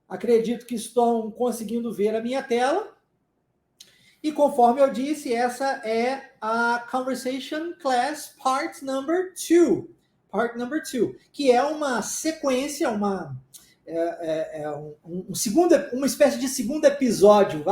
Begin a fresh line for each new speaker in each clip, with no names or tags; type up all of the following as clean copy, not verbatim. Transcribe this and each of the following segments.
Acredito que estão conseguindo ver a minha tela. E conforme eu disse, essa é a Conversation Class Part Number 2. Part Number 2, que é uma sequência, uma espécie de segundo episódio,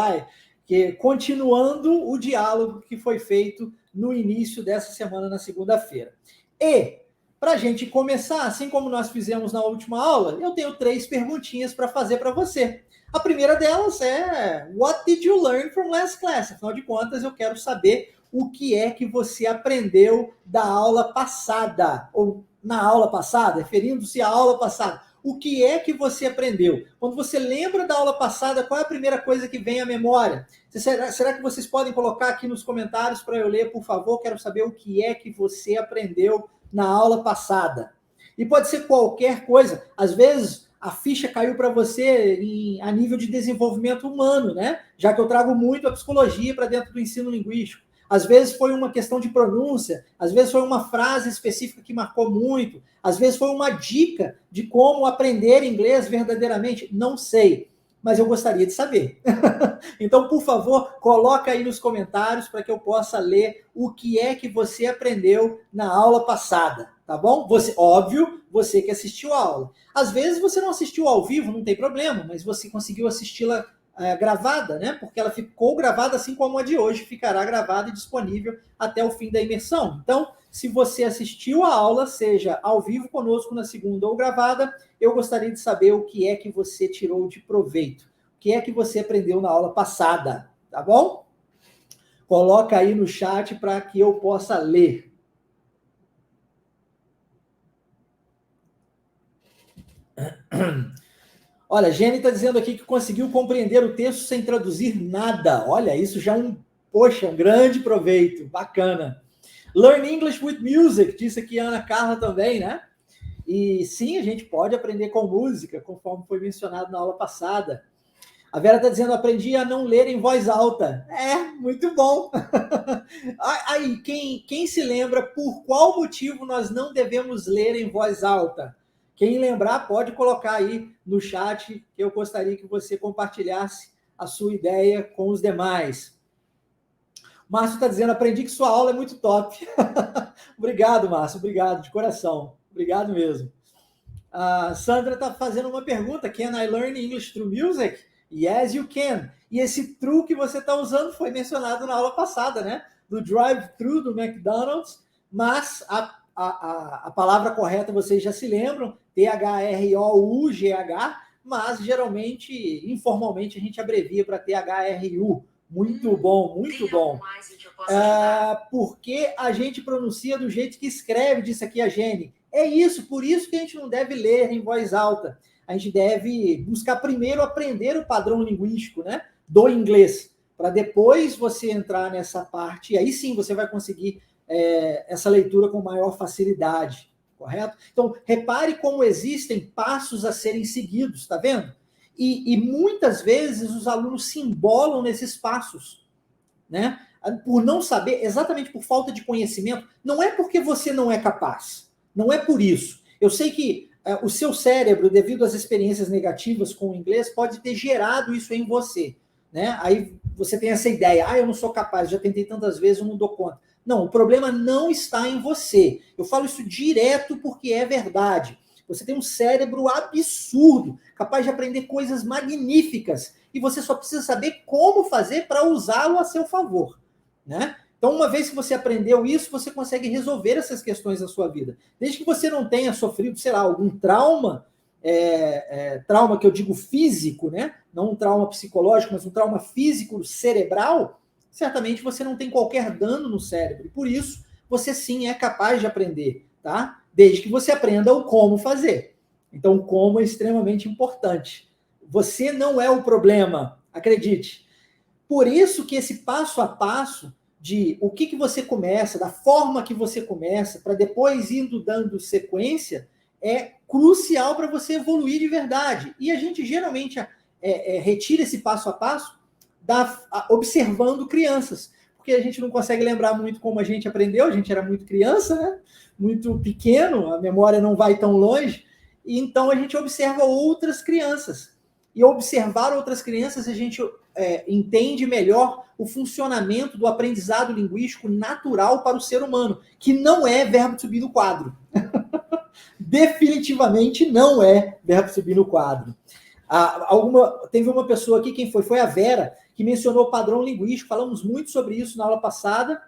que continuando o diálogo que foi feito no início dessa semana, na segunda-feira. E, para a gente começar, assim como nós fizemos na última aula, eu tenho 3 perguntinhas para fazer para você. A primeira delas é What did you learn from last class? Afinal de contas, eu quero saber o que é que você aprendeu da aula passada, ou na aula passada, referindo-se à aula passada. O que é que você aprendeu? Quando você lembra da aula passada, qual é a primeira coisa que vem à memória? Será que vocês podem colocar aqui nos comentários para eu ler, por favor? Quero saber o que é que você aprendeu na aula passada. E pode ser qualquer coisa. Às vezes, a ficha caiu para você a nível de desenvolvimento humano, né? Já que eu trago muito a psicologia para dentro do ensino linguístico. Às vezes foi uma questão de pronúncia, às vezes foi uma frase específica que marcou muito, às vezes foi uma dica de como aprender inglês verdadeiramente, não sei, mas eu gostaria de saber. Então, por favor, coloca aí nos comentários para que eu possa ler o que é que você aprendeu na aula passada, tá bom? Óbvio, você que assistiu a aula. Às vezes você não assistiu ao vivo, não tem problema, mas você conseguiu assisti-la gravada, né? Porque ela ficou gravada assim como a de hoje, ficará gravada e disponível até o fim da imersão. Então, se você assistiu a aula, seja ao vivo conosco na segunda ou gravada, eu gostaria de saber o que é que você tirou de proveito. O que é que você aprendeu na aula passada, tá bom? Coloca aí no chat para que eu possa ler. Olha, a Jenny está dizendo aqui que conseguiu compreender o texto sem traduzir nada. Olha, isso já é um grande proveito. Bacana. Learn English with Music, disse aqui a Ana Carla também, né? E sim, a gente pode aprender com música, conforme foi mencionado na aula passada. A Vera está dizendo, aprendi a não ler em voz alta. Muito bom. Aí, quem se lembra por qual motivo nós não devemos ler em voz alta? Quem lembrar, pode colocar aí no chat, que eu gostaria que você compartilhasse a sua ideia com os demais. Márcio está dizendo, aprendi que sua aula é muito top. Obrigado, Márcio, obrigado, de coração. Obrigado mesmo. A Sandra está fazendo uma pergunta, can I learn English through music? Yes, you can. E esse true que você está usando foi mencionado na aula passada, né? Do drive-thru do McDonald's, mas a palavra correta vocês já se lembram, THROUGH, mas geralmente, informalmente, a gente abrevia para THRU. Muito bom, muito bom. Porque a gente pronuncia do jeito que escreve, disse aqui a Jenny. É isso, por isso que a gente não deve ler em voz alta. A gente deve buscar primeiro aprender o padrão linguístico, né, do inglês, para depois você entrar nessa parte, e aí sim você vai conseguir essa leitura com maior facilidade, correto? Então, repare como existem passos a serem seguidos, tá vendo? E muitas vezes os alunos se embolam nesses passos, né? Por não saber, exatamente por falta de conhecimento, não é porque você não é capaz, não é por isso. Eu sei que o seu cérebro, devido às experiências negativas com o inglês, pode ter gerado isso em você, né? Aí você tem essa ideia, eu não sou capaz, já tentei tantas vezes, eu não dou conta. Não, o problema não está em você. Eu falo isso direto porque é verdade. Você tem um cérebro absurdo, capaz de aprender coisas magníficas, e você só precisa saber como fazer para usá-lo a seu favor, né? Então, uma vez que você aprendeu isso, você consegue resolver essas questões na sua vida. Desde que você não tenha sofrido, sei lá, algum trauma, trauma que eu digo físico, né? Não um trauma psicológico, mas um trauma físico cerebral, certamente você não tem qualquer dano no cérebro. E por isso, você sim é capaz de aprender, tá? Desde que você aprenda o como fazer. Então, o como é extremamente importante. Você não é o problema, acredite. Por isso que esse passo a passo de o que você começa, da forma que você começa, para depois indo dando sequência, é crucial para você evoluir de verdade. E a gente geralmente retira esse passo a passo observando crianças, porque a gente não consegue lembrar muito como a gente aprendeu, a gente era muito criança, né? Muito pequeno, a memória não vai tão longe, e então a gente observa outras crianças. e observar outras crianças, a gente entende melhor o funcionamento do aprendizado linguístico natural para o ser humano, que não é verbo to be no quadro. Definitivamente não é verbo to be no quadro. Teve uma pessoa aqui, quem foi? Foi a Vera, que mencionou o padrão linguístico. Falamos muito sobre isso na aula passada.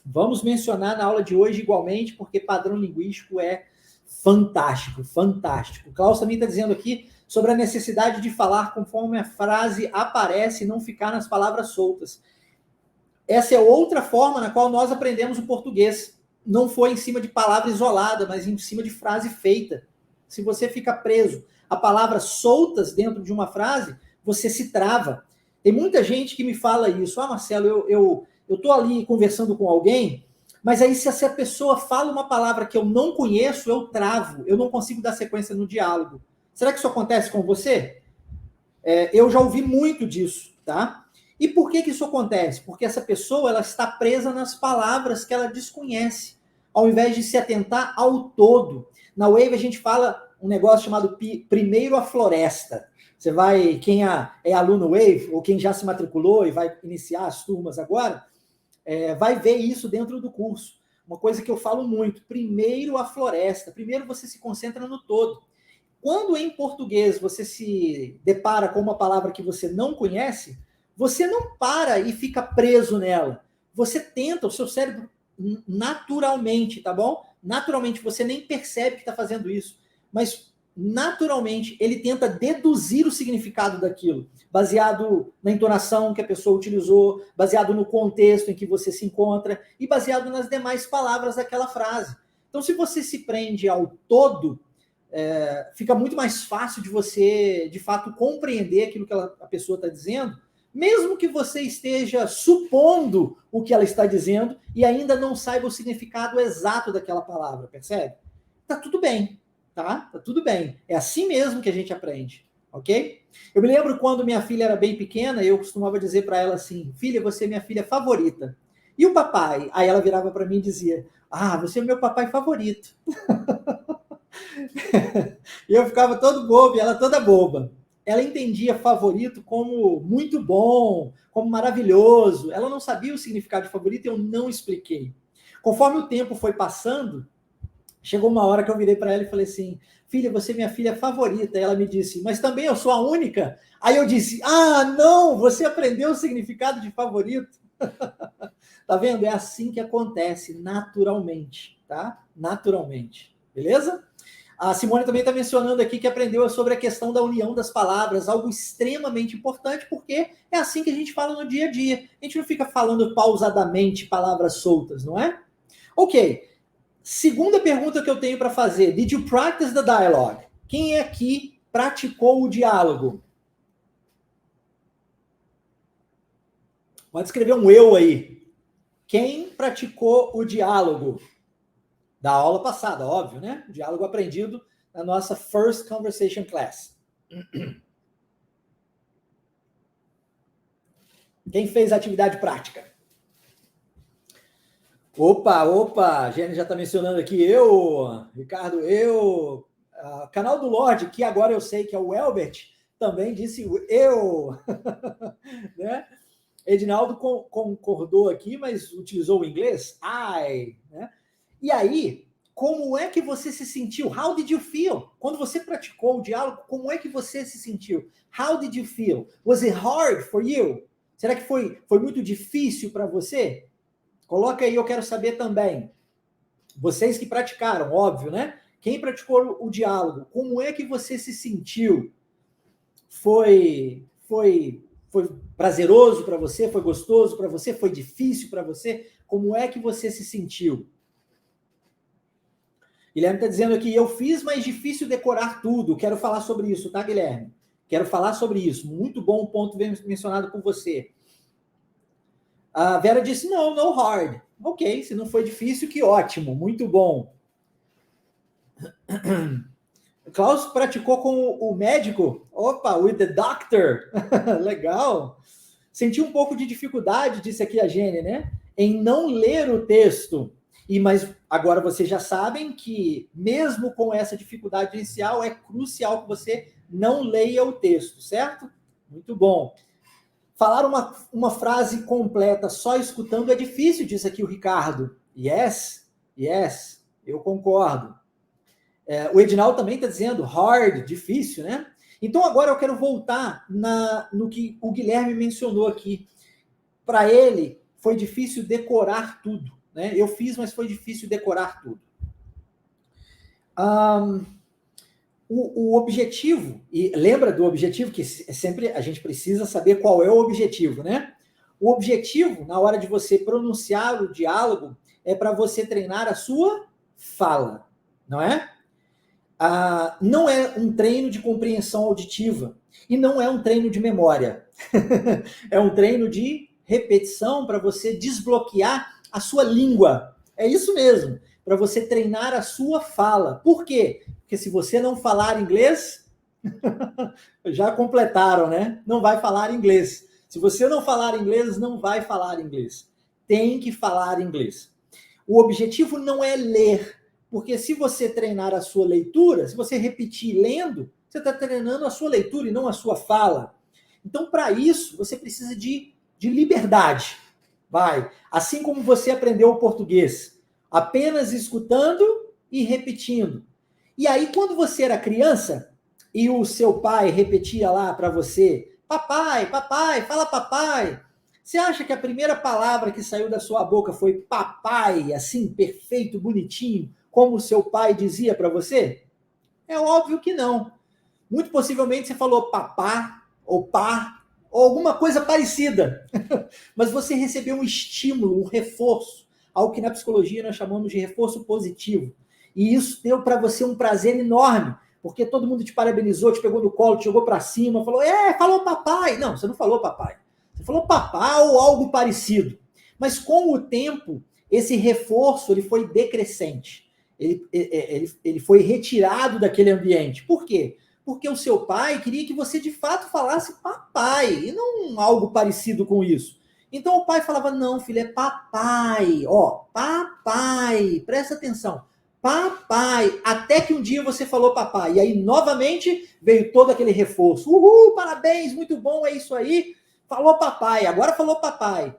Vamos mencionar na aula de hoje igualmente, porque padrão linguístico é fantástico, fantástico. O Klaus também está dizendo aqui sobre a necessidade de falar conforme a frase aparece e não ficar nas palavras soltas. Essa é outra forma na qual nós aprendemos o português. Não foi em cima de palavra isolada, mas em cima de frase feita. Se você fica preso a palavras soltas dentro de uma frase, você se trava. Tem muita gente que me fala isso. Marcelo, eu estou ali conversando com alguém, mas aí se essa pessoa fala uma palavra que eu não conheço, eu travo. Eu não consigo dar sequência no diálogo. Será que isso acontece com você? Eu já ouvi muito disso, tá? E por que isso acontece? Porque essa pessoa ela está presa nas palavras que ela desconhece, ao invés de se atentar ao todo. Na Wave a gente fala um negócio chamado primeiro a floresta. Você vai, quem é aluno Wave, ou quem já se matriculou e vai iniciar as turmas agora, vai ver isso dentro do curso. Uma coisa que eu falo muito, primeiro a floresta. Primeiro você se concentra no todo. Quando em português você se depara com uma palavra que você não conhece, você não para e fica preso nela. Você tenta, o seu cérebro naturalmente, tá bom? Naturalmente, você nem percebe que está fazendo isso, mas naturalmente ele tenta deduzir o significado daquilo, baseado na entonação que a pessoa utilizou, baseado no contexto em que você se encontra e baseado nas demais palavras daquela frase. Então, se você se prende ao todo, fica muito mais fácil de você, de fato, compreender aquilo que a pessoa está dizendo, mesmo que você esteja supondo o que ela está dizendo e ainda não saiba o significado exato daquela palavra, percebe? Tá tudo bem, tá? Tá tudo bem. É assim mesmo que a gente aprende, ok? Eu me lembro quando minha filha era bem pequena, eu costumava dizer para ela assim, filha, você é minha filha favorita. E o papai? Aí ela virava para mim e dizia, você é meu papai favorito. E eu ficava todo bobo e ela toda boba. Ela entendia favorito como muito bom, como maravilhoso. Ela não sabia o significado de favorito e eu não expliquei. Conforme o tempo foi passando, chegou uma hora que eu virei para ela e falei assim, filha, você é minha filha favorita. E ela me disse, mas também eu sou a única? Aí eu disse, não, você aprendeu o significado de favorito. Tá vendo? É assim que acontece, naturalmente, tá? Naturalmente. Beleza? A Simone também está mencionando aqui que aprendeu sobre a questão da união das palavras, algo extremamente importante, porque é assim que a gente fala no dia a dia. A gente não fica falando pausadamente palavras soltas, não é? Ok. Segunda pergunta que eu tenho para fazer. Did you practice the dialogue? Quem aqui praticou o diálogo? Pode escrever um eu aí. Quem praticou o diálogo? Da aula passada, óbvio, né? Diálogo aprendido na nossa First Conversation Class. Quem fez a atividade prática? Opa, a Jenny já está mencionando aqui, Ricardo, canal do Lorde, que agora eu sei que é o Elbert, também disse eu, né? Edinaldo concordou aqui, mas utilizou o inglês, I, né? E aí, como é que você se sentiu? How did you feel? Quando você praticou o diálogo, como é que você se sentiu? How did you feel? Was it hard for you? Será que foi muito difícil para você? Coloca aí, eu quero saber também. Vocês que praticaram, óbvio, né? Quem praticou o diálogo, como é que você se sentiu? Foi prazeroso para você? Foi gostoso para você? Foi difícil para você? Como é que você se sentiu? Guilherme está dizendo aqui, eu fiz, mas difícil decorar tudo. Quero falar sobre isso, tá, Guilherme? Quero falar sobre isso. Muito bom o ponto mencionado por você. A Vera disse, no hard. Ok, se não foi difícil, que ótimo. Muito bom. Klaus praticou com o médico? Opa, with the doctor. Legal. Senti um pouco de dificuldade, disse aqui a Jenny, né? Em não ler o texto. Mas agora vocês já sabem que, mesmo com essa dificuldade inicial, é crucial que você não leia o texto, certo? Muito bom. Falar uma frase completa só escutando é difícil, diz aqui o Ricardo. Yes, eu concordo. O Edinaldo também está dizendo hard, difícil, né? Então agora eu quero voltar no que o Guilherme mencionou aqui. Para ele, foi difícil decorar tudo, né? Eu fiz, mas foi difícil decorar tudo. O objetivo, e lembra do objetivo, que sempre a gente precisa saber qual é o objetivo, né? O objetivo, na hora de você pronunciar o diálogo, é para você treinar a sua fala, não é? Não é um treino de compreensão auditiva e não é um treino de memória. É um treino de repetição para você desbloquear a sua língua. É isso mesmo, para você treinar a sua fala. Por quê? Porque se você não falar inglês, já completaram, né? Não vai falar inglês. Se você não falar inglês, não vai falar inglês. Tem que falar inglês. O objetivo não é ler, porque se você treinar a sua leitura, se você repetir lendo, você está treinando a sua leitura e não a sua fala. Então, para isso, você precisa de liberdade. Vai. Assim como você aprendeu o português, apenas escutando e repetindo. E aí, quando você era criança e o seu pai repetia lá para você, papai, papai, fala papai. Você acha que a primeira palavra que saiu da sua boca foi papai, assim, perfeito, bonitinho, como o seu pai dizia para você? É óbvio que não. Muito possivelmente você falou papá, ou pá, ou alguma coisa parecida. Mas você recebeu um estímulo, um reforço, algo que na psicologia nós chamamos de reforço positivo. E isso deu para você um prazer enorme, porque todo mundo te parabenizou, te pegou no colo, te jogou para cima, falou, falou papai. Não, você não falou papai. Você falou papá ou algo parecido. Mas com o tempo, esse reforço ele foi decrescente. Ele foi retirado daquele ambiente. Por quê? Porque o seu pai queria que você de fato falasse papai, e não algo parecido com isso. Então o pai falava, não, filho, é papai. Ó, papai, presta atenção. Papai, até que um dia você falou papai. E aí, novamente, veio todo aquele reforço. Uhul, parabéns, muito bom, é isso aí. Falou papai, agora falou papai.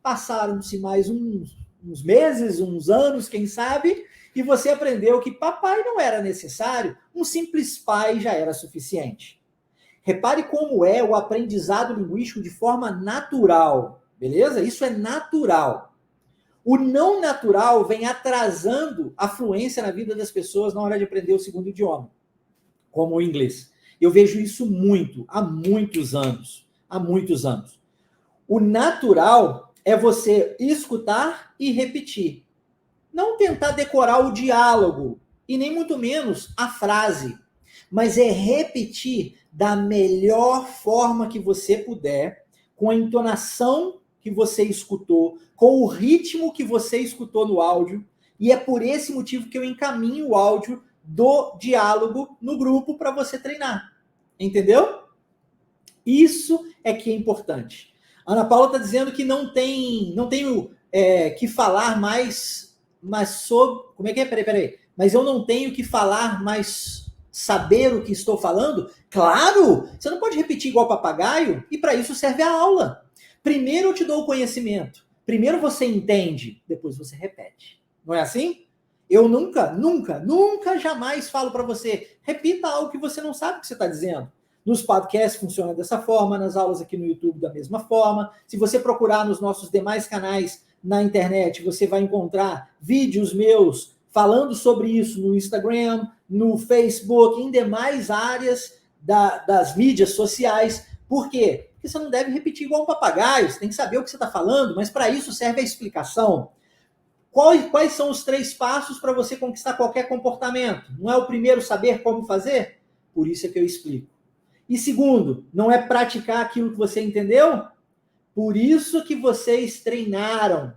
Passaram-se mais uns meses, uns anos, quem sabe, e você aprendeu que papai não era necessário, um simples pai já era suficiente. Repare como é o aprendizado linguístico de forma natural, beleza? Isso é natural. O não natural vem atrasando a fluência na vida das pessoas na hora de aprender o segundo idioma, como o inglês. Eu vejo isso muito, há muitos anos. Há muitos anos. O natural é você escutar e repetir. Não tentar decorar o diálogo, e nem muito menos a frase, mas é repetir da melhor forma que você puder, com a entonação que você escutou, com o ritmo que você escutou no áudio, e é por esse motivo que eu encaminho o áudio do diálogo no grupo para você treinar. Entendeu? Isso é que é importante. A Ana Paula está dizendo que não tenho que falar mais sobre... Como é que é? Peraí. Mas eu não tenho que falar mais saber o que estou falando? Claro! Você não pode repetir igual papagaio, e para isso serve a aula. Primeiro eu te dou o conhecimento. Primeiro você entende, depois você repete. Não é assim? Eu nunca, jamais falo para você, repita algo que você não sabe o que você está dizendo. Nos podcasts funciona dessa forma, nas aulas aqui no YouTube da mesma forma. Se você procurar nos nossos demais canais na internet, você vai encontrar vídeos meus falando sobre isso no Instagram, no Facebook, em demais áreas das mídias sociais. Por quê? Porque você não deve repetir igual um papagaio, você tem que saber o que você está falando, mas para isso serve a explicação. Quais são os 3 passos para você conquistar qualquer comportamento? Não é o primeiro saber como fazer? Por isso é que eu explico. E segundo, não é praticar aquilo que você entendeu? Por isso que vocês treinaram.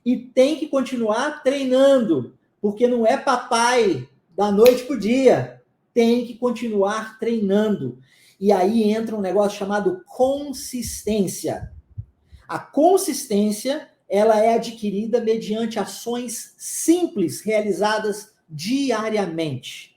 E tem que continuar treinando, porque não é papai da noite pro dia. Tem que continuar treinando. E aí entra um negócio chamado consistência. A consistência, ela é adquirida mediante ações simples realizadas diariamente.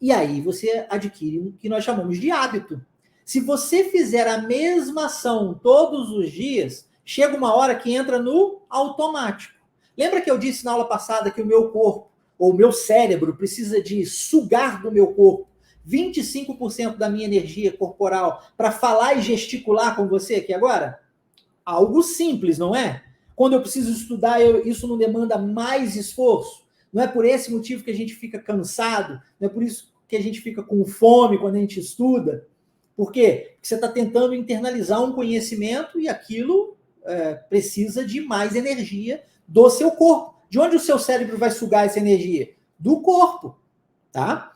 E aí você adquire o que nós chamamos de hábito. Se você fizer a mesma ação todos os dias, chega uma hora que entra no automático. Lembra que eu disse na aula passada que o meu corpo, ou o meu cérebro, precisa de sugar do meu corpo 25% da minha energia corporal para falar e gesticular com você aqui agora? Algo simples, não é? Quando eu preciso estudar, isso não demanda mais esforço. Não é por esse motivo que a gente fica cansado, não é por isso que a gente fica com fome quando a gente estuda. Por quê? Porque você está tentando internalizar um conhecimento e aquilo precisa de mais energia do seu corpo. De onde o seu cérebro vai sugar essa energia? Do corpo, tá?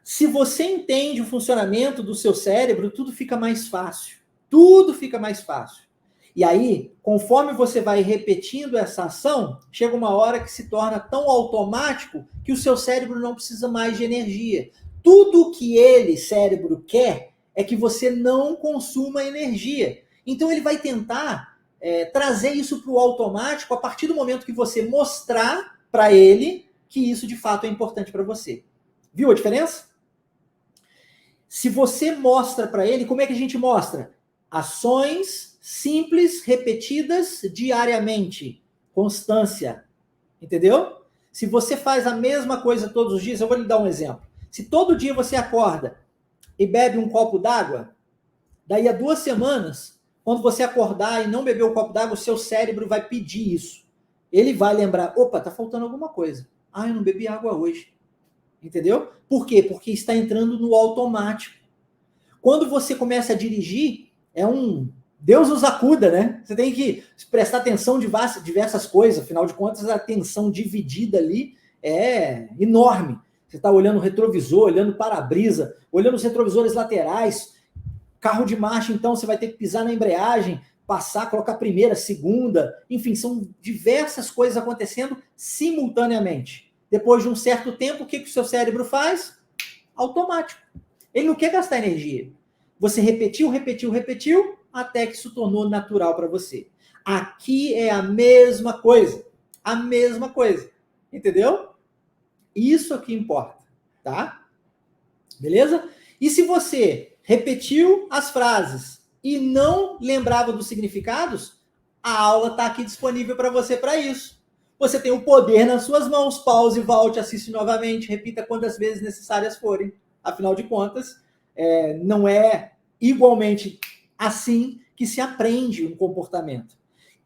Se você entende o funcionamento do seu cérebro, tudo fica mais fácil. Tudo fica mais fácil. E aí, conforme você vai repetindo essa ação, chega uma hora que se torna tão automático que o seu cérebro não precisa mais de energia. Tudo que ele, cérebro, quer é que você não consuma energia. Então ele vai tentar trazer isso para o automático a partir do momento que você mostrar para ele que isso de fato é importante para você. Viu a diferença? Se você mostra para ele, como é que a gente mostra? Ações simples, repetidas diariamente. Constância. Entendeu? Se você faz a mesma coisa todos os dias, eu vou lhe dar um exemplo. Se todo dia você acorda e bebe um copo d'água, daí a 2 semanas, quando você acordar e não beber o copo d'água, o seu cérebro vai pedir isso. Ele vai lembrar, opa, tá faltando alguma coisa. Ah, eu não bebi água hoje. Entendeu? Por quê? Porque está entrando no automático. Quando você começa a dirigir, Deus nos acuda, né? Você tem que prestar atenção de diversas coisas, afinal de contas, a atenção dividida ali é enorme. Você está olhando o retrovisor, olhando para-brisa, olhando os retrovisores laterais, carro de marcha, então você vai ter que pisar na embreagem, passar, colocar primeira, segunda, enfim, são diversas coisas acontecendo simultaneamente. Depois de um certo tempo, o que o seu cérebro faz? Automático. Ele não quer gastar energia. Você repetiu, até que isso tornou natural para você. Aqui é a mesma coisa. A mesma coisa. Entendeu? Isso é que importa, tá? Beleza? E se você repetiu as frases e não lembrava dos significados, a aula está aqui disponível para você para isso. Você tem o poder nas suas mãos. Pause, volte, assiste novamente, repita quantas vezes necessárias forem. Afinal de contas, não é igualmente assim que se aprende um comportamento.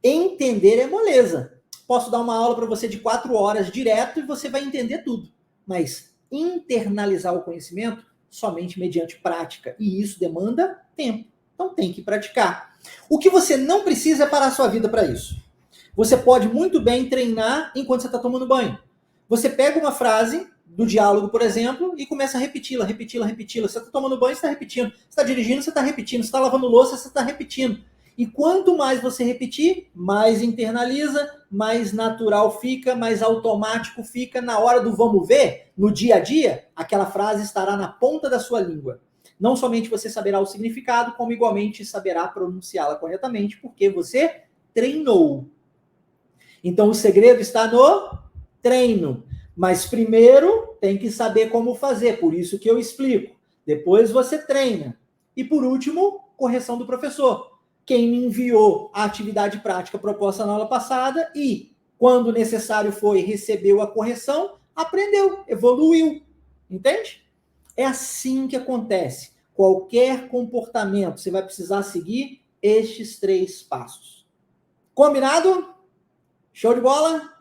Entender é moleza. Posso dar uma aula para você de 4 horas direto e você vai entender tudo. Mas internalizar o conhecimento somente mediante prática. E isso demanda tempo. Então tem que praticar. O que você não precisa é parar a sua vida para isso. Você pode muito bem treinar enquanto você está tomando banho. Você pega uma frase do diálogo, por exemplo, e começa a repeti-la. Você está tomando banho, você está repetindo. Você está dirigindo, você está repetindo. Você está lavando louça, você está repetindo. E quanto mais você repetir, mais internaliza, mais natural fica, mais automático fica. Na hora do vamos ver, no dia a dia, aquela frase estará na ponta da sua língua. Não somente você saberá o significado, como igualmente saberá pronunciá-la corretamente, porque você treinou. Então o segredo está no treino. Mas primeiro tem que saber como fazer, por isso que eu explico. Depois você treina. E por último, correção do professor. Quem me enviou a atividade prática proposta na aula passada e, quando necessário foi, recebeu a correção, aprendeu, evoluiu. Entende? É assim que acontece. Qualquer comportamento, você vai precisar seguir estes 3 passos. Combinado? Show de bola?